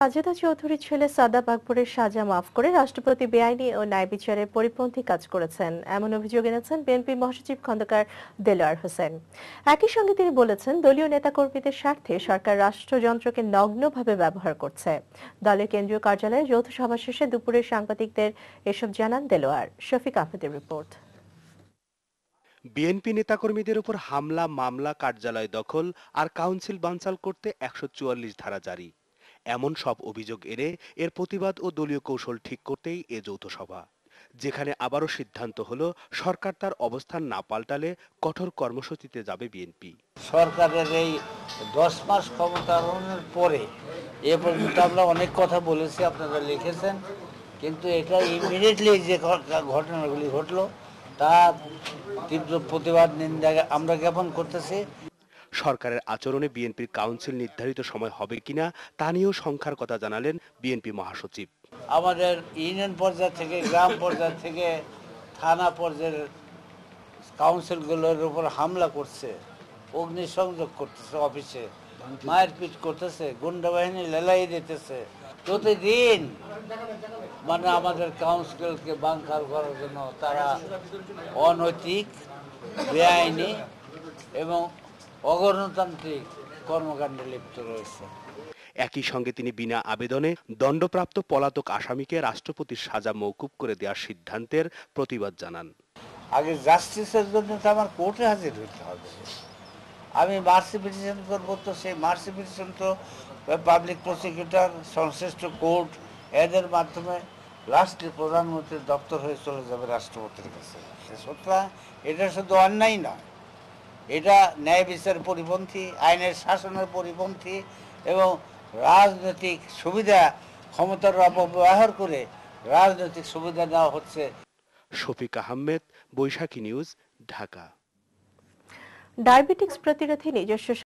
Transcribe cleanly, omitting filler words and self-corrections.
সাজেদা চৌধুরীর ছেলে সাদাব আকবরের সাজা মাফ করে রাষ্ট্রপতি বেআইনি ও ন্যায় বিচারের পরিপন্থী কাজ করেছেন, এমন অভিযোগ এনেছেন বিএনপি মহাসচিব খন্দকার দেলোয়ার হোসেন। একই সঙ্গে তিনি বলেছেন, দলীয় নেতাকর্মীদের স্বার্থে সরকার রাষ্ট্রযন্ত্রকে নগ্নভাবে ব্যবহার করছে। দলের কেন্দ্রীয় কার্যালয়ে যৌথ সভা শেষে দুপুরে সাংবাদিকদের এসব জানান দেলোয়ার। শফিক আহমেদের রিপোর্ট। বিএনপি নেতাকর্মীদের উপর হামলা, মামলা, কার্যালয় দখল আর কাউন্সিল বানচাল করতে ১৪৪ ধারা জারি, এমন সব অভিযোগ এনে এর প্রতিবাদ ও দলীয় কৌশল ঠিক করতেই এ যৌথ সভা, যেখানে আবারও সিদ্ধান্ত হলো সরকার তার অবস্থান না পাল্টালে কঠোর কর্মসূচিতে যাবে বিএনপি। সরকারের এই ১০ মাস ক্ষমতায়নের পরে এ পর্যন্ত আমরা অনেক কথা বলেছি, আপনারা লিখেছেন, কিন্তু এটা ইমিডিয়েটলি যে ঘটনাগুলি ঘটলো তার তীব্র প্রতিবাদ, নিন্দা আমরা জ্ঞাপন করতেছি। সরকারের আচরণে বিএনপির কাউন্সিল নির্ধারিত সময় হবে কিনা তা নিয়েও সংখ্যার কথা জানালেন বিএনপি মহাসচিব। আমাদের ইউনিয়ন পর্যায় থেকে, গ্রাম পর্যায় থেকে, থানা পর্যায়ের কাউন্সিলগুলোর উপর হামলা করছে, অগ্নিসংযোগ করতেছে, অফিসে মায়ের পিট করতেছে, গুন্ডা বাহিনী লেলাই দিতেছে প্রতিদিন। মানে আমাদের কাউন্সিলকে বানচাল করার জন্য তারা অনৈতিক, বেআইনি এবং অগণতান্ত্রিক কর্মকাণ্ডে লিপ্ত রয়েছে। একই সঙ্গে তিনি বিনা আবেদনে দণ্ডপ্রাপ্ত পলাতক আসামিকে রাষ্ট্রপতির সাজা মওকুফ করে দেওয়ার সিদ্ধান্তের প্রতিবাদ জানান। আগে জাস্টিসের জন্য তো আমার কোর্টে হাজির হতে হবে। আমি মার্সি পিটিশন করবো, তো সেই মার্সি পিটিশন তো পাবলিক প্রসিকিউটর, সংশ্লিষ্ট কোর্ট এদের মাধ্যমে রাষ্ট্রের প্রধানমন্ত্রীর দপ্তর হয়ে চলে যাবে রাষ্ট্রপতির কাছে। সুতরাং এটা শুধু অন্যায় নয়, এটা ন্যায় বিচারের পরিপন্থী, আইনের শাসনের পরিপন্থী এবং রাজনৈতিক সুবিধা, ক্ষমতার অপব্যবহার করে রাজনৈতিক সুবিধা নেওয়া হচ্ছে। শফিক আহমেদ, বৈশাখী নিউজ, ঢাকা। ডায়াবেটিক্স প্রতিরোধে নিজস্ব